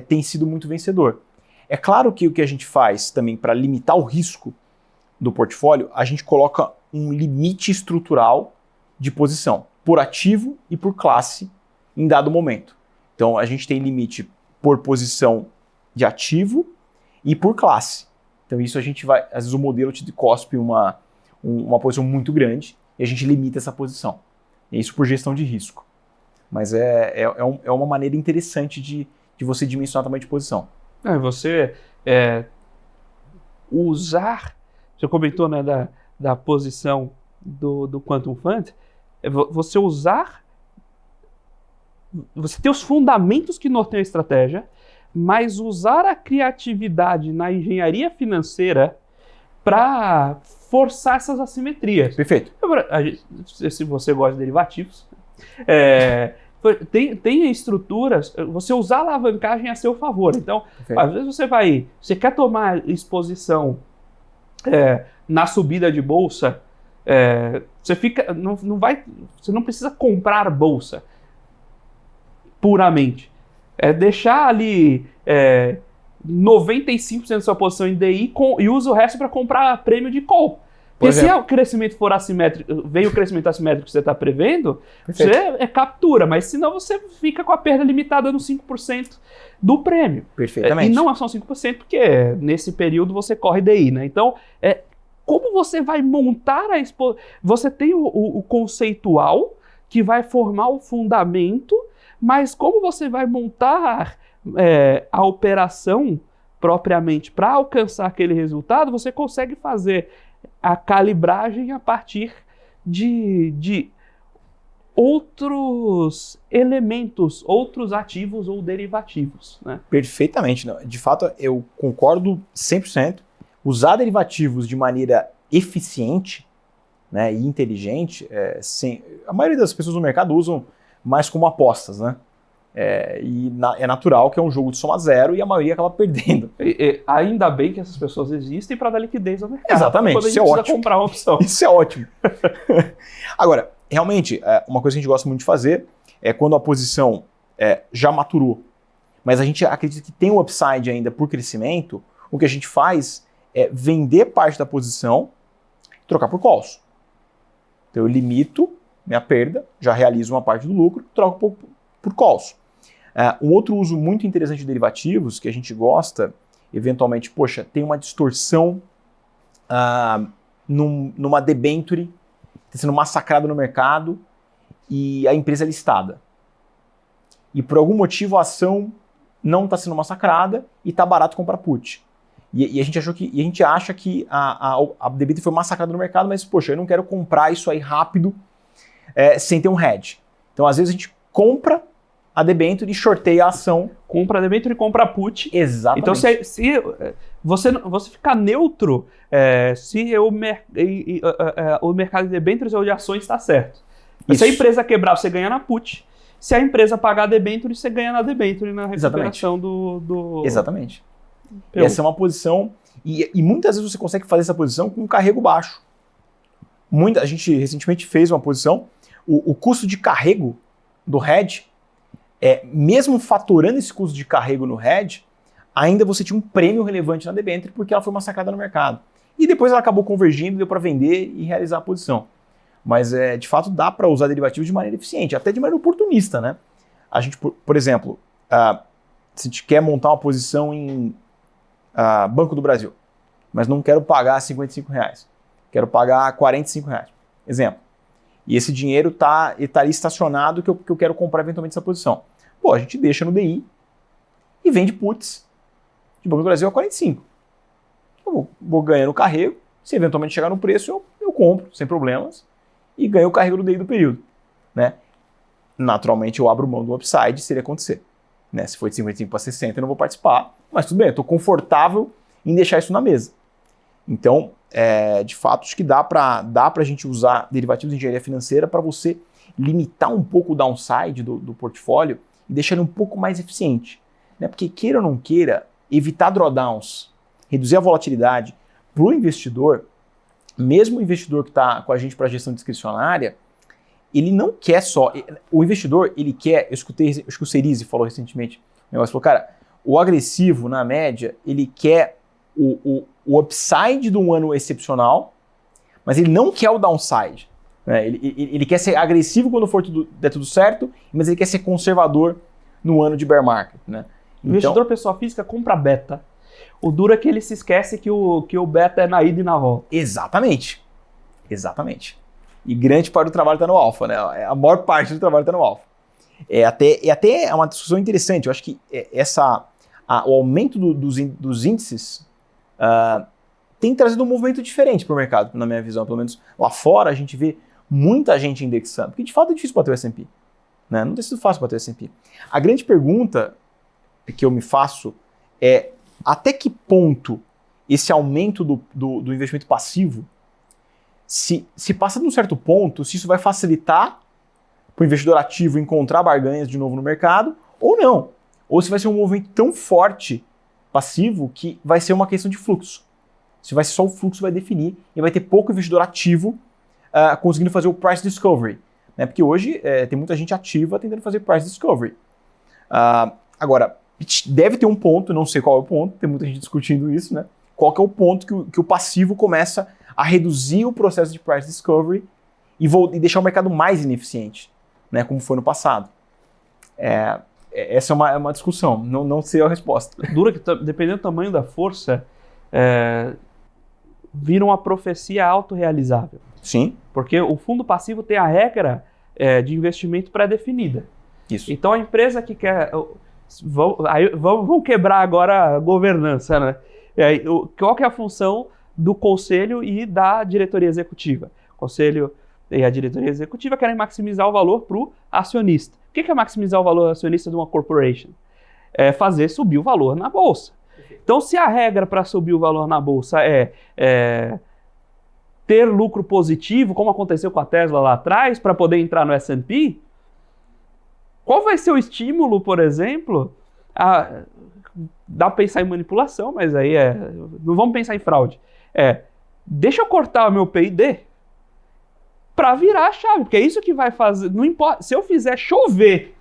tem sido muito vencedor. É claro que o que a gente faz também para limitar o risco do portfólio, a gente coloca um limite estrutural de posição, por ativo e por classe em dado momento. Então, a gente tem limite por posição de ativo e por classe. Então, isso a gente vai... Às vezes o modelo te cospe uma posição muito grande e a gente limita essa posição. E isso por gestão de risco. Mas é uma maneira interessante de você dimensionar o tamanho de posição. Você usar... Você comentou, né, da posição do Quantum Fund. Você usar... Você ter os fundamentos que norteiam a estratégia, mas usar a criatividade na engenharia financeira para forçar essas assimetrias. Perfeito. Se você gosta de derivativos, tem estruturas, você usar a alavancagem a seu favor. Então, perfeito. Às vezes você quer tomar exposição na subida de bolsa, você não precisa comprar bolsa puramente. Deixar ali 95% da sua posição em DI e usa o resto para comprar prêmio de call. Porque se o crescimento for assimétrico, veio o crescimento assimétrico que você está prevendo, perfeito. Você captura, mas senão você fica com a perda limitada no 5% do prêmio. Perfeitamente. E não são 5%, porque nesse período você corre DI, né? Então, como você vai montar a exposição? Você tem o conceitual, que vai formar o fundamento, mas como você vai montar a operação propriamente para alcançar aquele resultado, você consegue fazer a calibragem a partir de outros elementos, outros ativos ou derivativos, né? Perfeitamente. Não. De fato, eu concordo 100%. Usar derivativos de maneira eficiente, né, e inteligente, a maioria das pessoas no mercado usam mais como apostas, né? É natural que é um jogo de soma zero e a maioria acaba perdendo. Ainda bem que essas pessoas existem para dar liquidez ao mercado. Exatamente, quando a gente precisa comprar uma opção. Isso é ótimo. Agora, realmente, uma coisa que a gente gosta muito de fazer é quando a posição já maturou mas a gente acredita que tem um upside ainda por crescimento, o que a gente faz é vender parte da posição e trocar por calls. Então eu limito minha perda, já realizo uma parte do lucro, troco por calls. Um outro uso muito interessante de derivativos, que a gente gosta, eventualmente, poxa, tem uma distorção numa debenture, está sendo massacrada no mercado e a empresa é listada. E por algum motivo a ação não está sendo massacrada e está barato comprar put. E a gente acha que a debenture foi massacrada no mercado, mas, poxa, eu não quero comprar isso aí rápido sem ter um hedge. Então, às vezes, a gente compra a debenture e shorteia a ação. Compra a debenture e compra a put. Exatamente. Então, se você ficar neutro, se o mercado de debentures ou de ações está certo. Se a empresa quebrar, você ganha na put. Se a empresa pagar a debenture, você ganha na debenture, na recuperação do... Exatamente. E essa é uma posição... E muitas vezes você consegue fazer essa posição com um carrego baixo. A gente recentemente fez uma posição, o custo de carrego do hedge, mesmo fatorando esse custo de carrego no hedge, ainda você tinha um prêmio relevante na debenture porque ela foi massacrada no mercado. E depois ela acabou convergindo, deu para vender e realizar a posição. Mas, de fato, dá para usar derivativos de maneira eficiente, até de maneira oportunista, né? A gente, por exemplo, se a gente quer montar uma posição em Banco do Brasil, mas não quero pagar R$55, quero pagar R$45. Exemplo. E esse dinheiro está ali estacionado que eu quero comprar eventualmente essa posição. Pô, a gente deixa no DI e vende puts de Banco do Brasil a 45. Eu vou ganhando o carrego, se eventualmente chegar no preço, eu compro, sem problemas, e ganho o carrego do DI do período. Né? Naturalmente, eu abro mão do upside se ele acontecer. Né? Se for de 55 para 60, eu não vou participar, mas tudo bem, eu estou confortável em deixar isso na mesa. Então, de fato, acho que dá para a gente usar derivativos de engenharia financeira para você limitar um pouco o downside do portfólio e deixar ele um pouco mais eficiente. Né? Porque, queira ou não queira, evitar drawdowns, reduzir a volatilidade para o investidor, mesmo o investidor que está com a gente para gestão discricionária, ele não quer só... O investidor, ele quer... Eu escutei, acho que o Cerise falou recentemente, falou, cara, o agressivo, na média, ele quer o upside de um ano excepcional, mas ele não quer o downside. Né? Ele quer ser agressivo quando der tudo certo, mas ele quer ser conservador no ano de bear market. Né? O investidor pessoa física compra beta. O duro é que ele se esquece que o beta é na ida e na volta. Exatamente. E grande parte do trabalho está no alfa, né? A maior parte do trabalho está no alfa. Até uma discussão interessante. Eu acho que o aumento dos índices tem trazido um movimento diferente para o mercado, na minha visão. Pelo menos lá fora a gente vê muita gente indexando, porque de fato é difícil bater o S&P. Né? Não tem sido fácil bater o S&P. A grande pergunta que eu me faço é até que ponto esse aumento do investimento passivo, se passa de um certo ponto, se isso vai facilitar para o investidor ativo encontrar barganhas de novo no mercado, ou não. Ou se vai ser um movimento tão forte, passivo, que vai ser uma questão de fluxo. Se vai ser só o fluxo vai definir e vai ter pouco investidor ativo conseguindo fazer o price discovery. Né? Porque hoje tem muita gente ativa tentando fazer price discovery. Agora, deve ter um ponto, não sei qual é o ponto, tem muita gente discutindo isso, né? Qual que é o ponto que o passivo começa a reduzir o processo de price discovery e deixar o mercado mais ineficiente, né? Como foi no passado. Essa é uma discussão, não sei a resposta. Dura que, dependendo do tamanho da força, vira uma profecia autorrealizável. Sim. Porque o fundo passivo tem a regra de investimento pré-definida. Isso. Então a empresa que quer... Vamos quebrar agora a governança, né? Qual que é a função do conselho e da diretoria executiva? O conselho e a diretoria executiva querem maximizar o valor para o acionista. O que é maximizar o valor acionista de uma corporation? É fazer subir o valor na bolsa. Então, se a regra para subir o valor na bolsa é ter lucro positivo, como aconteceu com a Tesla lá atrás, para poder entrar no S&P, qual vai ser o estímulo, por exemplo? Dá para pensar em manipulação, mas aí não vamos pensar em fraude. Deixa eu cortar o meu P&D para virar a chave, porque é isso que vai fazer. Não importa, se eu fizer chover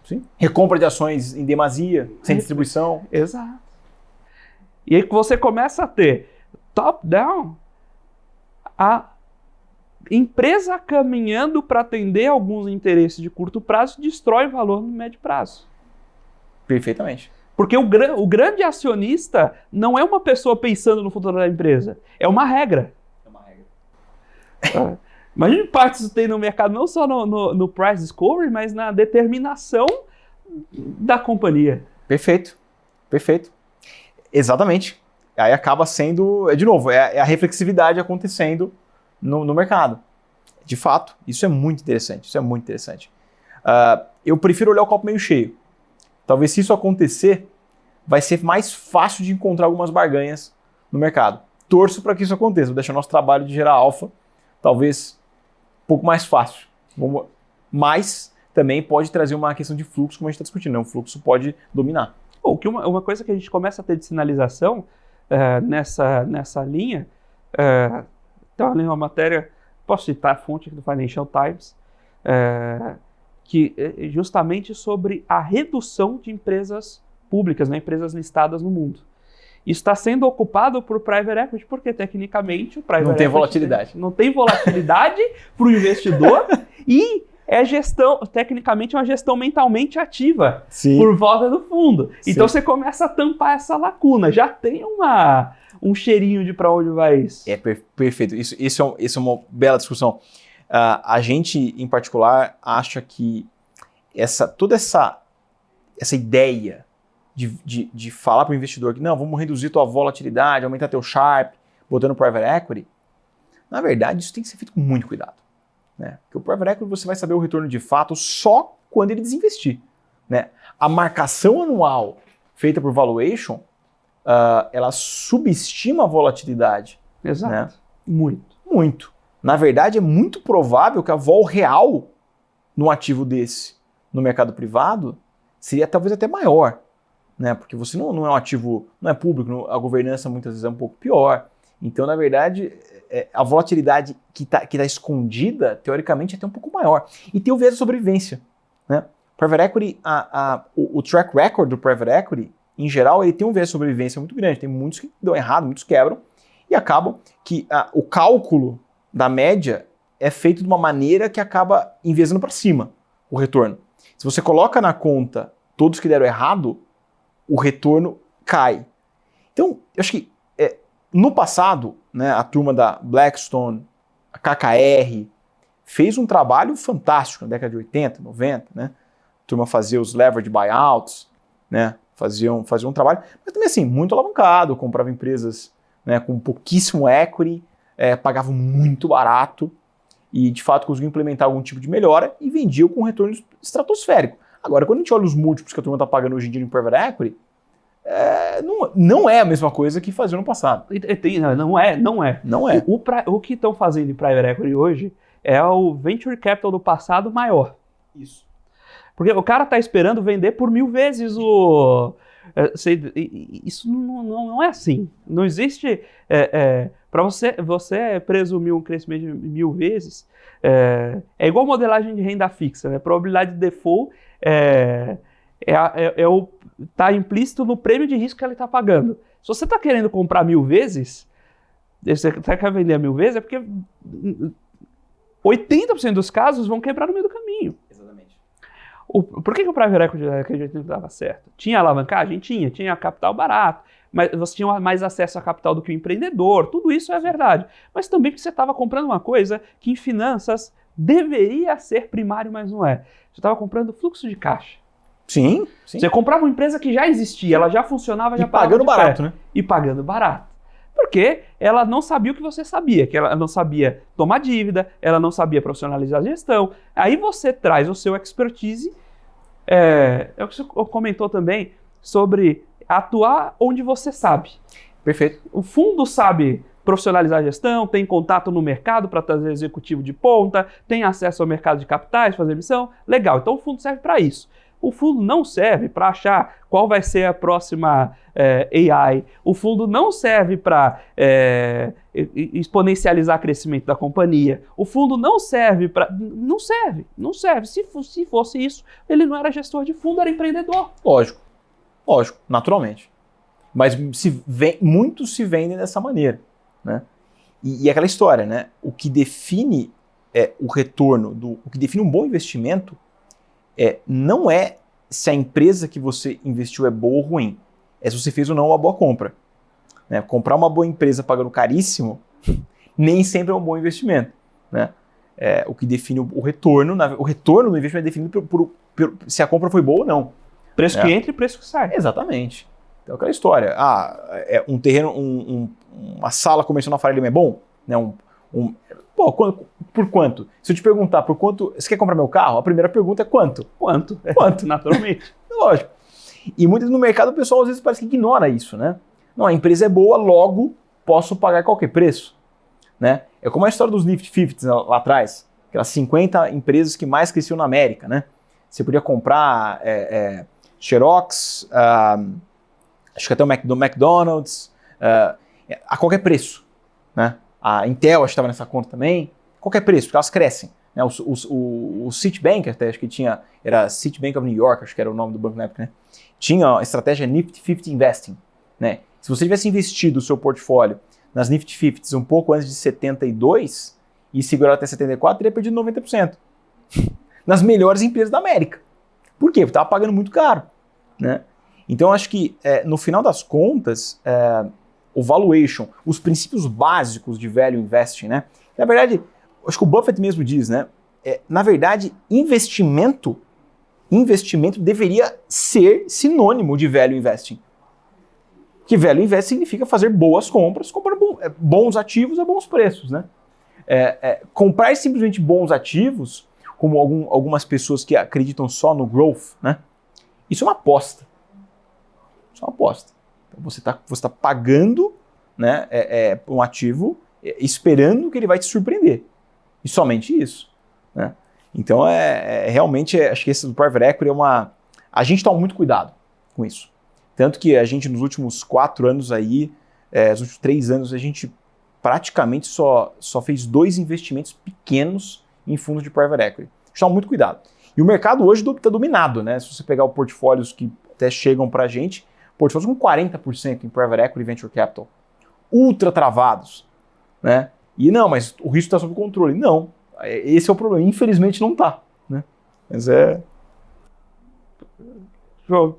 Sim. Recompra de ações em demasia, sem distribuição. Exato. E aí você começa a ter top-down, a empresa caminhando para atender alguns interesses de curto prazo destrói valor no médio prazo. Perfeitamente. Porque o grande acionista não é uma pessoa pensando no futuro da empresa, é uma regra. É uma regra. Imagina o impacto isso tem no mercado, não só no price discovery, mas na determinação da companhia. Perfeito. Perfeito. Exatamente. Aí acaba sendo, de novo, é a reflexividade acontecendo no mercado. De fato, isso é muito interessante. Isso é muito interessante. Eu prefiro olhar o copo meio cheio. Talvez se isso acontecer, vai ser mais fácil de encontrar algumas barganhas no mercado. Torço para que isso aconteça. Vou deixar o nosso trabalho de gerar alfa talvez um pouco mais fácil. Mas também pode trazer uma questão de fluxo, como a gente está discutindo. Né? O fluxo pode dominar. Uma coisa que a gente começa a ter de sinalização nessa linha, então ali uma matéria, posso citar a fonte aqui do Financial Times, que é justamente sobre a redução de empresas públicas, né, empresas listadas no mundo. Isso está sendo ocupado por private equity, porque tecnicamente o private equity não tem volatilidade. Não tem volatilidade para o investidor e é gestão, tecnicamente é uma gestão mentalmente ativa. Sim. Por volta do fundo. Sim. Então você começa a tampar essa lacuna, já tem um cheirinho de para onde vai isso. Perfeito, isso é uma bela discussão. A gente, em particular, acha que toda essa ideia de falar para o investidor que não, vamos reduzir tua volatilidade, aumentar teu Sharpe, botando private equity, na verdade, isso tem que ser feito com muito cuidado. Né? Porque o private equity você vai saber o retorno de fato só quando ele desinvestir. Né? A marcação anual feita por valuation, ela subestima a volatilidade. Exato. Né? Muito. Na verdade, é muito provável que a vol real num ativo desse no mercado privado seria talvez até maior, né? Porque você não é um ativo, não é público, a governança muitas vezes é um pouco pior. Então, na verdade, a volatilidade que tá escondida, teoricamente, é até um pouco maior. E tem o viés da sobrevivência. Né? Private equity, o track record do private equity, em geral, ele tem um viés de sobrevivência muito grande. Tem muitos que dão errado, muitos quebram, e acabam que o cálculo da média é feito de uma maneira que acaba enviesando para cima o retorno. Se você coloca na conta todos que deram errado, o retorno cai. Então, eu acho que no passado, né, a turma da Blackstone, a KKR, fez um trabalho fantástico na década de 80, 90, né? A turma fazia os leverage buyouts, né? Fazia um trabalho, mas também assim, muito alavancado, comprava empresas, né, com pouquíssimo equity, pagavam muito barato e de fato conseguiam implementar algum tipo de melhora e vendiam com retorno estratosférico. Agora, quando a gente olha os múltiplos que a turma está pagando hoje em dia em private equity, não é a mesma coisa que fazia no passado. Não é. O que estão fazendo em private equity hoje é o venture capital do passado maior. Isso. Porque o cara está esperando vender por 1000 vezes o... Isso não é assim. Não existe... Para você presumir um crescimento de 1000 vezes, é igual modelagem de renda fixa. Né? A probabilidade de default está implícito no prêmio de risco que ele está pagando. Se você está querendo comprar 1000 vezes, você quer vender 1000 vezes, é porque 80% dos casos vão quebrar no meio do caminho. Exatamente. Por que o private equity não dava certo? Tinha alavancagem? Tinha capital barato, mas você tinha mais acesso a capital do que o empreendedor, tudo isso é verdade. Mas também porque você estava comprando uma coisa que em finanças deveria ser primário, mas não é. Você estava comprando fluxo de caixa. Sim. Você comprava uma empresa que já existia, ela já funcionava, já pagando barato, né? E pagando barato. Porque ela não sabia o que você sabia, que ela não sabia tomar dívida, ela não sabia profissionalizar a gestão. Aí você traz o seu expertise, é o que você comentou também, sobre atuar onde você sabe. Perfeito. O fundo sabe profissionalizar a gestão, tem contato no mercado para trazer executivo de ponta, tem acesso ao mercado de capitais, fazer emissão, legal. Então o fundo serve para isso. O fundo não serve para achar qual vai ser a próxima AI. O fundo não serve para exponencializar o crescimento da companhia. O fundo não serve para... Não serve. Se fosse isso, ele não era gestor de fundo, era empreendedor. Lógico, naturalmente. Mas muitos se vendem dessa maneira, né? E aquela história, né? O que define o retorno, o que define um bom investimento não é se a empresa que você investiu é boa ou ruim, é se você fez ou não uma boa compra. Né? Comprar uma boa empresa pagando caríssimo nem sempre é um bom investimento. Né? O que define o retorno do investimento é definido por se a compra foi boa ou não. Preço que entra e preço que sai. Exatamente. Então aquela história, um terreno, uma sala comercial na Faria Lima é bom? Né? Por quanto? Se eu te perguntar por quanto, você quer comprar meu carro? A primeira pergunta é quanto? Quanto, naturalmente. Lógico. E muitas no mercado o pessoal às vezes parece que ignora isso, né? Não, a empresa é boa, logo posso pagar qualquer preço. Né? É como a história dos Nifty 50 lá atrás, aquelas 50 empresas que mais cresciam na América, né? Você podia comprar Xerox, acho que até o McDonald's, a qualquer preço. Né? A Intel acho que estava nessa conta também, qualquer preço, porque elas crescem. Né? O Citibank, até acho que tinha, era Citibank of New York, acho que era o nome do banco na época, né? Tinha a estratégia Nifty 50 Investing. Né? Se você tivesse investido o seu portfólio nas Nifty 50 um pouco antes de 72 e segurado até 74, teria perdido 90%. Nas melhores empresas da América. Por quê? Porque estava pagando muito caro. Né? Então, acho que, no final das contas, o valuation, os princípios básicos de value investing, né? Na verdade, acho que o Buffett mesmo diz, né? Na verdade, investimento deveria ser sinônimo de value investing. Que value investing significa fazer boas compras, comprar bons ativos a bons preços, né? Comprar simplesmente bons ativos, como algumas pessoas que acreditam só no growth, né? Isso é uma aposta. Então você está pagando, né, um ativo esperando que ele vai te surpreender. E somente isso. Né? Então, realmente, acho que esse do Private Equity a gente toma muito cuidado com isso. Tanto que a gente, nos últimos 4 anos aí, nos últimos 3 anos, a gente praticamente só fez 2 investimentos pequenos em fundos de Private Equity. A gente toma muito cuidado. E o mercado hoje está dominado, né? Se você pegar os portfólios que até chegam para a gente, portfólios com 40% em Private Equity e Venture Capital. Ultra travados. Né? E não, mas o risco está sob controle. Não, esse é o problema. Infelizmente não está. Né? Mas João,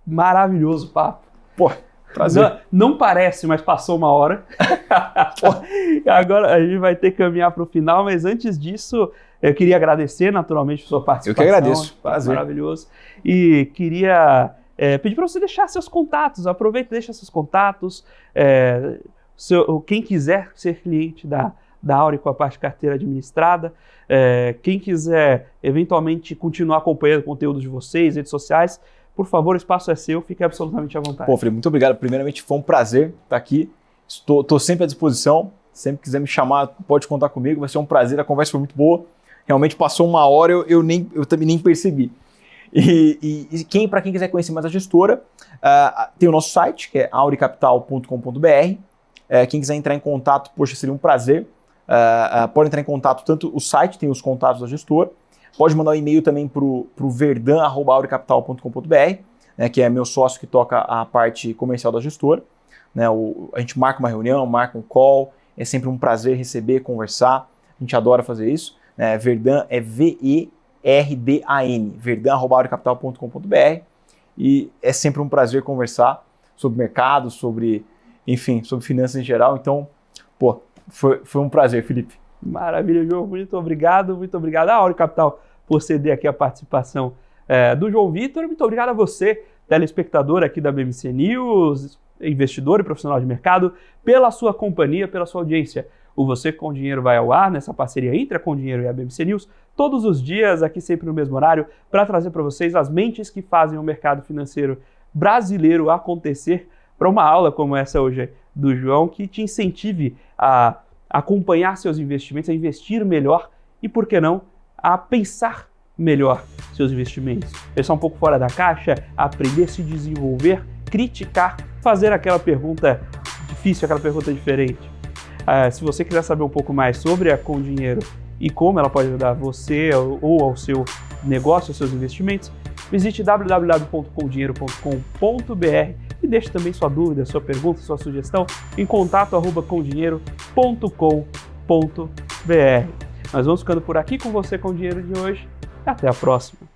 maravilhoso papo. Pô, prazer. Não parece, mas passou 1 hora. Agora a gente vai ter que caminhar para o final, mas antes disso, eu queria agradecer naturalmente a sua participação. Eu que agradeço. Prazer. Maravilhoso. E queria pedir para você deixar seus contatos. Aproveita e deixa seus contatos. Quem quiser ser cliente da Auri com a parte de carteira administrada, quem quiser eventualmente continuar acompanhando o conteúdo de vocês, redes sociais, por favor, o espaço é seu, fique absolutamente à vontade. Pô, Felipe, muito obrigado. Primeiramente, foi um prazer estar aqui. Estou sempre à disposição. Sempre quiser me chamar, pode contar comigo. Vai ser um prazer. A conversa foi muito boa. Realmente passou 1 hora, eu também nem percebi. E para quem quiser conhecer mais a gestora, tem o nosso site, que é auricapital.com.br. Quem quiser entrar em contato, poxa, seria um prazer. Pode entrar em contato, tanto o site tem os contatos da gestora, pode mandar um e-mail também para o verdan@auricapital.com.br, né, que é meu sócio que toca a parte comercial da gestora. Né, a gente marca uma reunião, marca um call, é sempre um prazer receber, conversar, a gente adora fazer isso. Né, Verdan é VERDAN, verdan@auricapital.com.br, e é sempre um prazer conversar sobre mercado, sobre finanças em geral. Então, pô, foi um prazer, Felipe. Maravilha, João. Muito obrigado a Auri Capital por ceder aqui a participação do João Vitor. Muito obrigado a você, telespectador aqui da BMC News, investidor e profissional de mercado, pela sua companhia, pela sua audiência. O Você com Dinheiro vai ao ar nessa parceria entre a Com Dinheiro e a BMC News, todos os dias, aqui sempre no mesmo horário, para trazer para vocês as mentes que fazem o mercado financeiro brasileiro acontecer, para uma aula como essa hoje do João, que te incentive a acompanhar seus investimentos, a investir melhor e, por que não, a pensar melhor seus investimentos. Pensar um pouco fora da caixa, aprender a se desenvolver, criticar, fazer aquela pergunta difícil, aquela pergunta diferente. Se você quiser saber um pouco mais sobre a Com Dinheiro e como ela pode ajudar você ou ao seu negócio, aos seus investimentos, visite www.comdinheiro.com.br e deixe também sua dúvida, sua pergunta, sua sugestão em contato@comdinheiro.com.br. Nós vamos ficando por aqui com você com o Dinheiro de hoje. Até a próxima!